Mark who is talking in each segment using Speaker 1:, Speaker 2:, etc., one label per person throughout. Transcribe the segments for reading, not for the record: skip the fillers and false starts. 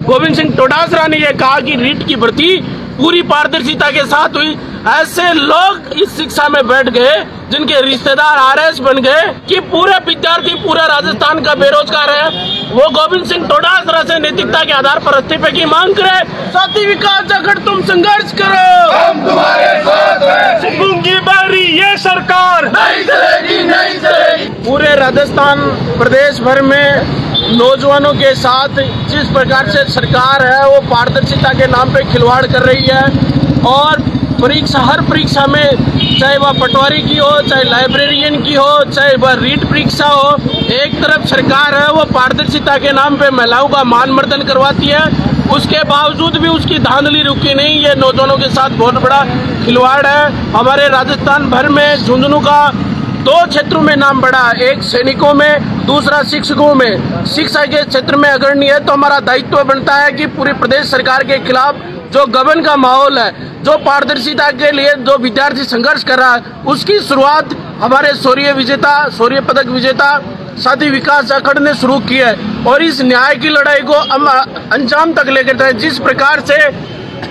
Speaker 1: गोविंद सिंह डोटासरा ने यह कहा कि रीट की भर्ती पूरी पारदर्शिता के साथ हुई। ऐसे लोग इस शिक्षा में बैठ गए जिनके रिश्तेदार आरएस बन गए कि पूरे विद्यार्थी पूरे राजस्थान का बेरोजगार है। वो गोविंद सिंह डोटासरा से नैतिकता के आधार पर इस्तीफे की मांग करे। साथी विकास जाखड़ तुम संघर्ष करो,
Speaker 2: हम तुम्हारे साथ हैं।
Speaker 1: सिंगूंगी बारी ये सरकार
Speaker 2: नहीं चलेगी, नहीं चलेगी।
Speaker 1: पूरे राजस्थान प्रदेश भर में नौजवानों के साथ जिस प्रकार से सरकार है वो पारदर्शिता के नाम पे खिलवाड़ कर रही है और परीक्षा, हर परीक्षा में, चाहे वह पटवारी की हो, चाहे लाइब्रेरियन की हो, चाहे वह रीट परीक्षा हो, एक तरफ सरकार है वो पारदर्शिता के नाम पे महिलाओं का मान मर्दन करवाती है। उसके बावजूद भी उसकी धांधली रुकी नहीं। ये नौजवानों के साथ बहुत बड़ा खिलवाड़ है। हमारे राजस्थान भर में झुंझुनू का 2 क्षेत्रों में नाम बढ़ा, एक सैनिकों में, दूसरा शिक्षकों में। शिक्षा के क्षेत्र में अग्रणी है तो हमारा दायित्व बनता है कि पूरी प्रदेश सरकार के खिलाफ जो गबन का माहौल है, जो पारदर्शिता के लिए जो विद्यार्थी संघर्ष कर रहा है, उसकी शुरुआत हमारे शौर्य पदक विजेता साथी विकास जाखड़ ने शुरू की है और इस न्याय की लड़ाई को हम अंजाम तक लेकर जाए। जिस प्रकार से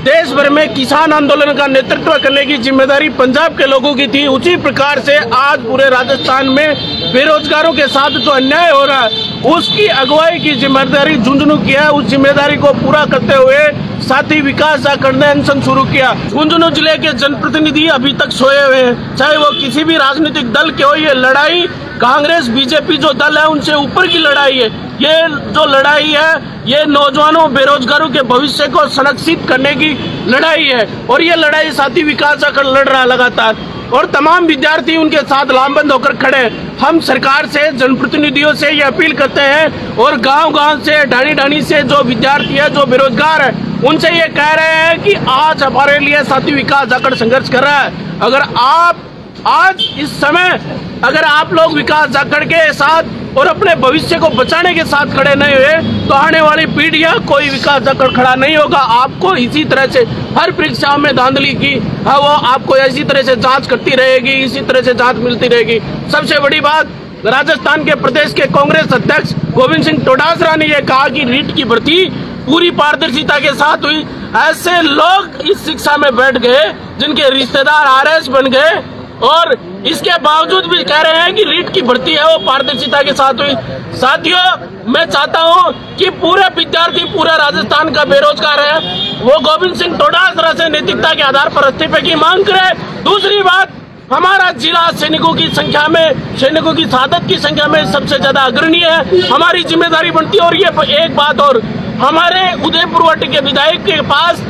Speaker 1: देश भर में किसान आंदोलन का नेतृत्व करने की जिम्मेदारी पंजाब के लोगों की थी, उसी प्रकार से आज पूरे राजस्थान में बेरोजगारों के साथ जो अन्याय हो रहा है उसकी अगुवाई की जिम्मेदारी झुंझुनू की है। उस जिम्मेदारी को पूरा करते हुए साथी विकास जाखड़ ने अनशन शुरू किया। झुंझुनू जिले के जनप्रतिनिधि अभी तक सोए हुए हैं, चाहे वो किसी भी राजनीतिक दल के हो। ये लड़ाई कांग्रेस बीजेपी जो दल है उनसे ऊपर की लड़ाई है। ये जो लड़ाई है ये नौजवानों बेरोजगारों के भविष्य को संरक्षित करने की लड़ाई है और ये लड़ाई साथी विकास जाखड़ लड़ रहा लगातार और तमाम विद्यार्थी उनके साथ लामबंद होकर खड़े। हम सरकार से, जनप्रतिनिधियों से ये अपील करते हैं और गांव-गांव से, ढाणी-ढाणी से जो विद्यार्थी है, जो बेरोजगार है, उनसे ये कह रहे हैं कि आज हमारे लिए साथी विकास जाखड़ संघर्ष कर रहा है। अगर आप आज इस समय अगर आप लोग विकास जाखड़ के साथ और अपने भविष्य को बचाने के साथ खड़े नहीं हुए तो आने वाली पीढ़ियां कोई विकास जाखड़ खड़ा नहीं होगा। आपको इसी तरह से हर परीक्षाओं में धांधली की है वो आपको इसी तरह से जांच करती रहेगी, इसी तरह से जांच मिलती रहेगी। सबसे बड़ी बात, राजस्थान के प्रदेश के कांग्रेस अध्यक्ष गोविंद सिंह डोटासरा ने यह कहा कि रीट की भर्ती पूरी पारदर्शिता के साथ हुई। ऐसे लोग इस शिक्षा में बैठ गए जिनके रिश्तेदार आरएस बन गए और इसके बावजूद भी कह रहे हैं कि रीट की भर्ती है वो पारदर्शिता के साथ हुई। साथियों, मैं चाहता हूं कि पूरे विद्यार्थी पूरे राजस्थान का बेरोजगार है वो गोविंद सिंह डोटासरा से नैतिकता के आधार पर इस्तीफे की मांग करे। दूसरी बात, हमारा जिला सैनिकों की संख्या में, सैनिकों की शहादत की संख्या में सबसे ज्यादा अग्रणी है। हमारी जिम्मेदारी बनती है। और ये एक बात और, हमारे उदयपुर के विधायक के पास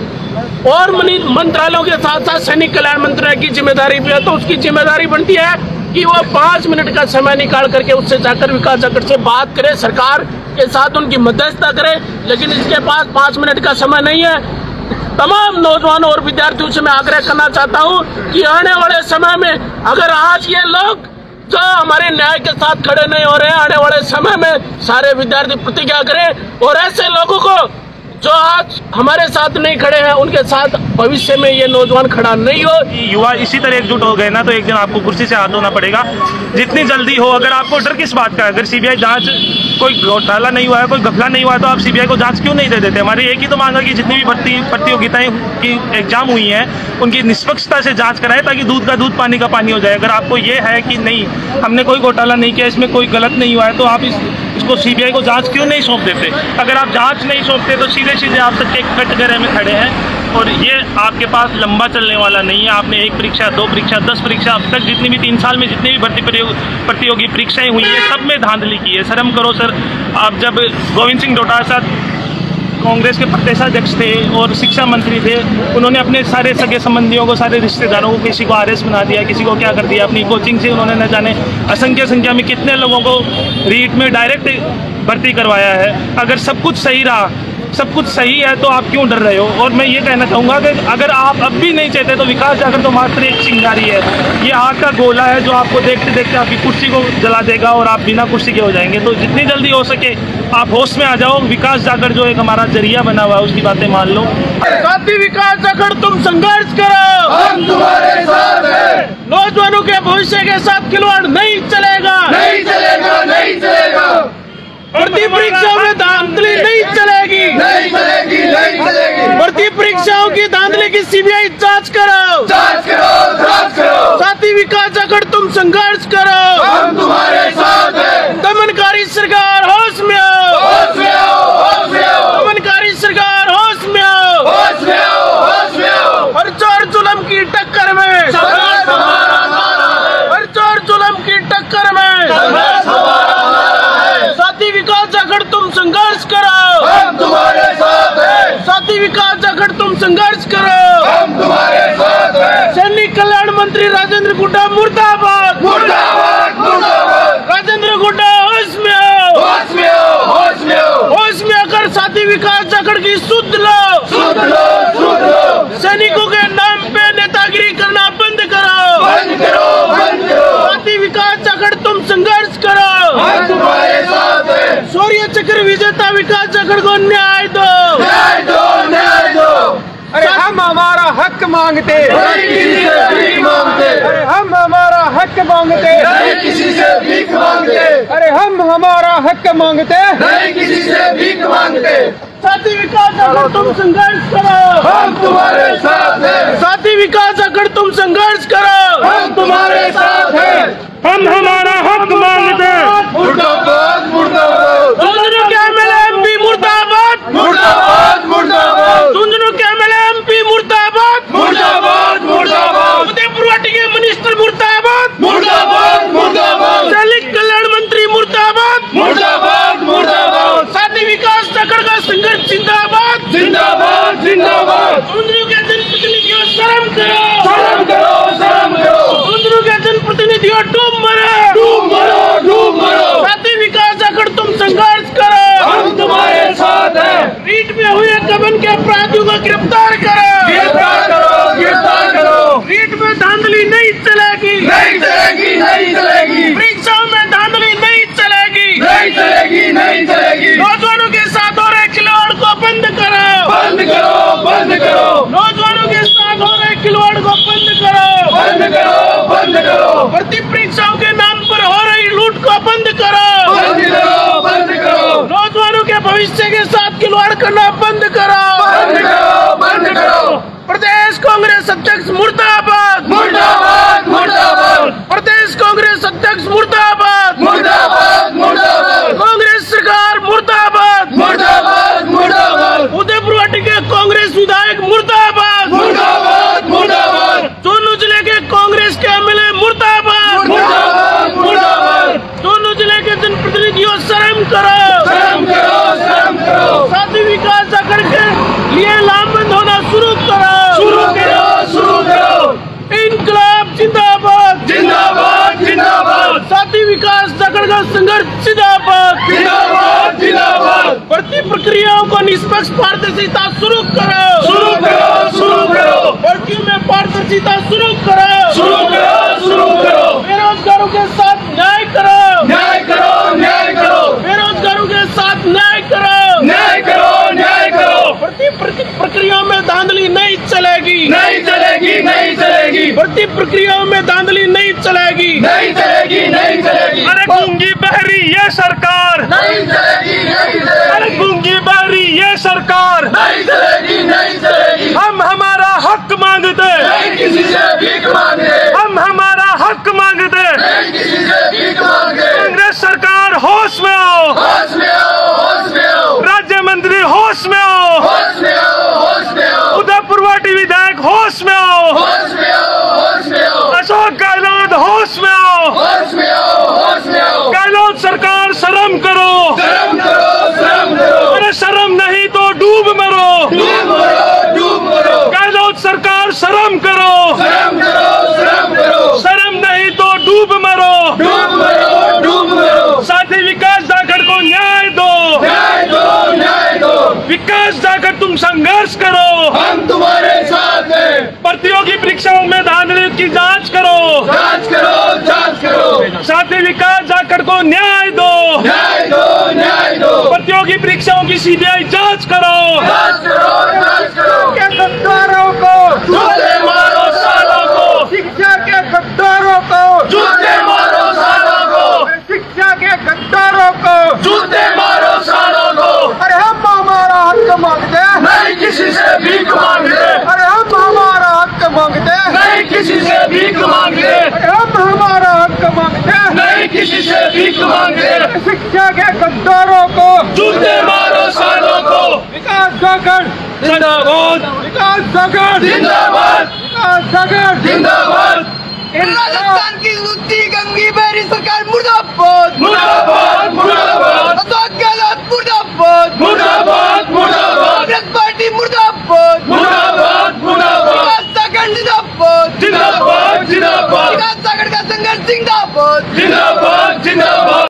Speaker 1: और मंत्रालयों के साथ साथ सैनिक कल्याण मंत्रालय की जिम्मेदारी भी है, तो उसकी जिम्मेदारी बनती है कि वो 5 मिनट का समय निकाल करके उससे जाकर विकास जाखड़ से बात करे, सरकार के साथ उनकी मध्यस्थता करे। लेकिन इसके पास 5 मिनट का समय नहीं है। तमाम नौजवानों और विद्यार्थियों से मैं आग्रह करना चाहता हूं कि आने वाले समय में अगर आज ये लोग जो हमारे न्याय के साथ खड़े नहीं हो रहे हैं, आने वाले समय में सारे विद्यार्थी प्रतिज्ञा करें और ऐसे लोगों को जो आज हमारे साथ नहीं खड़े हैं उनके साथ भविष्य में ये नौजवान खड़ा नहीं हो।
Speaker 3: युवा इसी तरह एकजुट हो गए ना तो एक दिन आपको कुर्सी से हाथ धोना पड़ेगा जितनी जल्दी हो। अगर आपको डर किस बात का है? अगर सीबीआई जांच, कोई घोटाला नहीं हुआ है, कोई घपला नहीं हुआ है तो आप सीबीआई को जांच क्यों नहीं दे देते? हमारी एक ही तो मांग है कि जितनी भी प्रतियोगिताएं की एग्जाम हुई हैं उनकी निष्पक्षता से जांच कराए ताकि दूध का दूध पानी का पानी हो जाए। अगर आपको ये है कि नहीं हमने कोई घोटाला नहीं किया, इसमें कोई गलत नहीं हुआ है, तो आप इसको सीबीआई को जांच क्यों नहीं सौंप देते? अगर आप जांच नहीं सौंपते तो सीधे आप सच्चे कटघरे में खड़े हैं और ये आपके पास लंबा चलने वाला नहीं है। आपने 1 परीक्षा, 2 परीक्षा, 10 परीक्षा, अब तक जितनी भी 3 साल में जितनी भी भर्ती प्रतियोगी परीक्षाएं हुई है सब में धांधली की है। शर्म करो सर। आप जब गोविंद सिंह डोटासरा कांग्रेस के प्रदेशाध्यक्ष थे और शिक्षा मंत्री थे, उन्होंने अपने सारे सगे संबंधियों को, सारे रिश्तेदारों को, किसी को आरएस बना दिया, किसी को क्या कर दिया। अपनी कोचिंग से उन्होंने न जाने असंख्य संख्या में कितने लोगों को रीट में डायरेक्ट भर्ती करवाया है। अगर सब कुछ सही रहा, सब कुछ सही है तो आप क्यों डर रहे हो? और मैं ये कहना चाहूँगा कि अगर आप अब भी नहीं चाहते तो विकास जाखड़ तो मात्र एक चिंगारी है, ये आग का गोला है जो आपको देखते देखते आपकी कुर्सी को जला देगा और आप बिना कुर्सी के हो जाएंगे। तो जितनी जल्दी हो सके आप होश में आ जाओ। विकास जाखड़ जो एक हमारा जरिया बना हुआ है उसकी बातें मान लो।
Speaker 1: साथी विकास जाखड़ तुम संघर्ष करो,
Speaker 2: हम तुम्हारे साथ हैं।
Speaker 1: नौजवानों के भविष्य के साथ खिलवाड़ नहीं चलेगा,
Speaker 2: नहीं चलेगा, नहीं चलेगा।
Speaker 1: भर्ती परीक्षा में धांधली नहीं चलेगी,
Speaker 2: नहीं चलेगी।
Speaker 1: परीक्षाओं की धांधली की सीबीआई जांच करो,
Speaker 2: जांच करो, जांच करो।
Speaker 1: साथी विकास जाखड़ तुम संघर्ष करो,
Speaker 2: हम तुम्हारे साथ हैं।
Speaker 1: दमनकारी सरकार होश में आओ,
Speaker 2: होश में आओ, होश में आओ।
Speaker 1: दमनकारी सरकार होश में आओ,
Speaker 2: होश में आओ, होश में आओ।
Speaker 1: हर चोर जुल्म की टक्कर में
Speaker 2: संघर्ष हमारा नारा है।
Speaker 1: हर चोर जुल्म की टक्कर में
Speaker 2: संघर्ष हमारा नारा है।
Speaker 1: साथी विकास जाखड़ तुम संघर्ष करो,
Speaker 2: हम तुम्हारे साथ हैं।
Speaker 1: साथी विकास जाखड़ तुम संघर्ष करो।
Speaker 2: हम तुम्हारे साथ हैं।
Speaker 1: सैनिक कल्याण मंत्री राजेंद्र गुड्डा मुर्दाबाद,
Speaker 2: मुर्दाबाद, मुर्दाबाद।
Speaker 1: राजेंद्र गुड्डा होश में आओ,
Speaker 2: होश में आओ, होश में आओ।
Speaker 1: होश में आकर साथी विकास जाखड़ की सुध लो,
Speaker 2: सुध लो, सुध लो।
Speaker 1: सैनिकों के नाम पे नेतागिरी करना बंद करो,
Speaker 2: बंद करो, बंद करो।
Speaker 1: साथी विकास जाखड़ तुम संघर्ष करो।
Speaker 2: हम तुम्हारे साथ हैं।
Speaker 1: शौर्य चक्र विजेता विकास जाखड़ को न्याय दो,
Speaker 2: न्याय दो, न्याय दो।
Speaker 4: अरे हम हमारा हक मांगते,
Speaker 2: नहीं किसी से भीख मांगते।
Speaker 4: अरे हम हमारा हक मांगते,
Speaker 2: नहीं किसी से भीख मांगते।
Speaker 4: अरे हम हमारा हक मांगते।
Speaker 2: नहीं किसी से भीख मांगते।
Speaker 1: साथी विकास जाखड़ तुम संघर्ष करो,
Speaker 2: हम तुम्हारे साथ हैं।
Speaker 1: साथी विकास जाखड़ तुम संघर्ष करो।
Speaker 2: हम तुम्हारे साथ हैं।
Speaker 3: हम हमारा हक मांगते।
Speaker 2: मुर्दाबाद, मुर्दाबाद।
Speaker 1: झुंझुनू के एमएलए एमपी मुर्दाबाद,
Speaker 2: मुर्दाबाद, मुर्दाबाद।
Speaker 1: झुंझुनू के एमएलए एमपी मुर्दाबाद,
Speaker 2: मुर्दाबाद, मुर्दाबाद।
Speaker 1: उदयपुर के मिनिस्टर मुर्दाबाद,
Speaker 2: मुर्दाबाद, मुर्दाबाद।
Speaker 1: सैनिक कल्याण मंत्री मुर्दाबाद,
Speaker 2: मुर्दाबाद, मुर्दाबाद।
Speaker 1: साथी विकास जाखड़ का संघर्ष जिंदाबाद,
Speaker 2: जिंदाबाद, जिंदाबाद।
Speaker 1: झुंझुनू के जनप्रतिनिधियों शर्म करो,
Speaker 2: शर्म करो, शर्म करो।
Speaker 1: झुंझुनू के जनप्रतिनिधियों डूब मरो,
Speaker 2: डूब मरो, डूब मरो।
Speaker 1: साथी विकास जाखड़ तुम संघर्ष करो।
Speaker 2: हम तुम्हारे साथ हैं।
Speaker 1: रीट में हुए गबन के अपराधियों को गिरफ्तार करो,
Speaker 2: गिरफ्तार करो, गिरफ्तार करो।
Speaker 1: रीट में धांधली नहीं चलेगी,
Speaker 2: नहीं चलेगी, नहीं चलेगी।
Speaker 1: परीक्षाओं में धांधली नहीं चलेगी,
Speaker 2: नहीं चलेगी, नहीं चलेगी।
Speaker 1: नौजवानों के साथ हो रहे खिलवाड़ को बंद करो,
Speaker 2: बंद करो, बंद करो।
Speaker 1: नौजवानों के साथ हो रहे खिलवाड़ को बंद करो,
Speaker 2: बंद करो, बंद करो।
Speaker 1: भर्ती परीक्षाओं के नाम पर हो रही लूट को बंद करो,
Speaker 2: बंद करो, बंद करो।
Speaker 1: नौजवानों के भविष्य के साथ खिलवाड़ करना बंद करो,
Speaker 2: बंद करो, बंद करो।
Speaker 1: प्रदेश कांग्रेस अध्यक्ष मुर्दाबाद,
Speaker 2: मुर्दाबाद, मुर्दाबाद।
Speaker 1: प्रदेश कांग्रेस अध्यक्ष मुर्दाबाद,
Speaker 2: मुर्दाबाद, मुर्दाबाद।
Speaker 1: कांग्रेस सरकार मुर्दाबाद,
Speaker 2: मुर्दाबाद, मुर्दाबाद।
Speaker 1: उदयपुर के कांग्रेस विधायक मुर्दाबाद,
Speaker 2: मुर्दाबाद, मुर्दाबाद।
Speaker 1: सोनू जिले के कांग्रेस के एमएलए मुर्दाबाद,
Speaker 2: मुर्दाबाद, मुर्दाबाद।
Speaker 1: सोनू जिले के जनप्रतिनिधियों शर्म करो,
Speaker 2: शर्म करो, शर्म करो।
Speaker 1: साथी विकास जाखड़ के लिए लामबंद होना शुरू करो,
Speaker 2: शुरू करो, शुरू करो।
Speaker 1: इनकलाब जिंदाबाद,
Speaker 2: जिंदाबाद, जिंदाबाद।
Speaker 1: साथी विकास जाखड़ का संघर्ष जिंदाबाद,
Speaker 2: जिंदाबाद, जिंदाबाद।
Speaker 1: भर्ती प्रक्रियाओं को निष्पक्ष पारदर्शिता शुरू करो,
Speaker 2: शुरू करो, शुरू करो।
Speaker 1: भर्तियों में पारदर्शिता शुरू करो,
Speaker 2: शुरू करो, शुरू करो।
Speaker 1: बेरोजगारों के साथ न्याय करो,
Speaker 2: न्याय करो, न्याय करो।
Speaker 1: बेरोजगारों के साथ न्याय करो,
Speaker 2: न्याय करो, न्याय करो।
Speaker 1: भर्ती प्रक्रियाओं में धांधली नहीं चलेगी,
Speaker 2: नहीं चलेगी, नहीं चलेगी।
Speaker 1: भर्ती प्रक्रियाओं में धांधली नहीं चलेगी,
Speaker 2: नहीं चलेगी, नहीं चलेगी।
Speaker 3: अरे गूंगी बहरी ये सरकार,
Speaker 2: नहीं चलेगी, नहीं
Speaker 3: अरे
Speaker 2: चलेगी।
Speaker 3: गूंगी बहरी ये सरकार।
Speaker 2: नहीं चलेगी, नहीं चलेगी।
Speaker 3: हम हमारा हक मांगते,
Speaker 2: नहीं किसी से भीख मांगते।
Speaker 3: हम हमारा हक मांगते।
Speaker 2: नहीं किसी से भीख मांगते।
Speaker 3: कांग्रेस सरकार होश में आओ,
Speaker 2: होश में आओ, होश में आओ।
Speaker 3: राज्य मंत्री होश में आओ,
Speaker 2: होश में आओ, होश में आओ।
Speaker 3: उदयपुर विधायक होश में आओ,
Speaker 2: होश में आओ, होश में आओ।
Speaker 3: अशोक गहलोत होश में आओ,
Speaker 2: होश में आओ, होश में आओ।
Speaker 3: गहलोत सरकार शर्म करो,
Speaker 2: शर्म करो, शर्म करो।
Speaker 3: अरे शर्म नहीं तो डूब मरो,
Speaker 2: डूब मरो, डूब मरो।
Speaker 3: गहलोत सरकार शर्म करो,
Speaker 2: शर्म करो, शर्म करो।
Speaker 3: शर्म नहीं तो डूब मरो,
Speaker 2: डूब मरो, डूब मरो।
Speaker 3: साथी विकास जाखड़ को न्याय दो,
Speaker 2: न्याय दो, न्याय दो।
Speaker 3: विकास जाखड़ तुम संघर्ष करो,
Speaker 2: हम तुम्हारे साथ हैं।
Speaker 3: प्रतियोगी परीक्षाओं में धांधली की जांच करो,
Speaker 2: जांच करो, जांच करो।
Speaker 3: साथी विकास जाखड़ को न्याय दो,
Speaker 2: न्याय दो, न्याय दो।
Speaker 3: प्रतियोगी परीक्षाओं की सीबीआई जांच करो,
Speaker 2: जांच करो, जांच करो।
Speaker 4: के गद्दारों को,
Speaker 2: जूते मारो सालों को।
Speaker 4: शिक्षा के गद्दारों को,
Speaker 2: जूते मारो सालों को।
Speaker 4: शिक्षा के गद्दारों को,
Speaker 2: जूते मारो सालों को।
Speaker 4: अरे हम हमारा हक मांगते हैं।
Speaker 2: नहीं नहीं किसी से भीख मांगते,
Speaker 4: अरे हम हमारा हक मांगते,
Speaker 2: नहीं किसी से भीख मांगते,
Speaker 4: अरे हम हमारा हक मांगते,
Speaker 2: नहीं किसी से भीख मांगते।
Speaker 4: शिक्षा के गद्दारों को
Speaker 2: जूते मारो सालों को,
Speaker 4: विकास जागरण
Speaker 3: जिंदाबाद,
Speaker 4: विकास जागरण
Speaker 2: जिंदाबाद,
Speaker 4: विकास जागरण
Speaker 2: जिंदाबाद,
Speaker 5: राजस्थान की लुच्ची गंगी बहरी सरकार मुर्दाबाद
Speaker 2: मुर्दाबाद, मुर्दाबाद।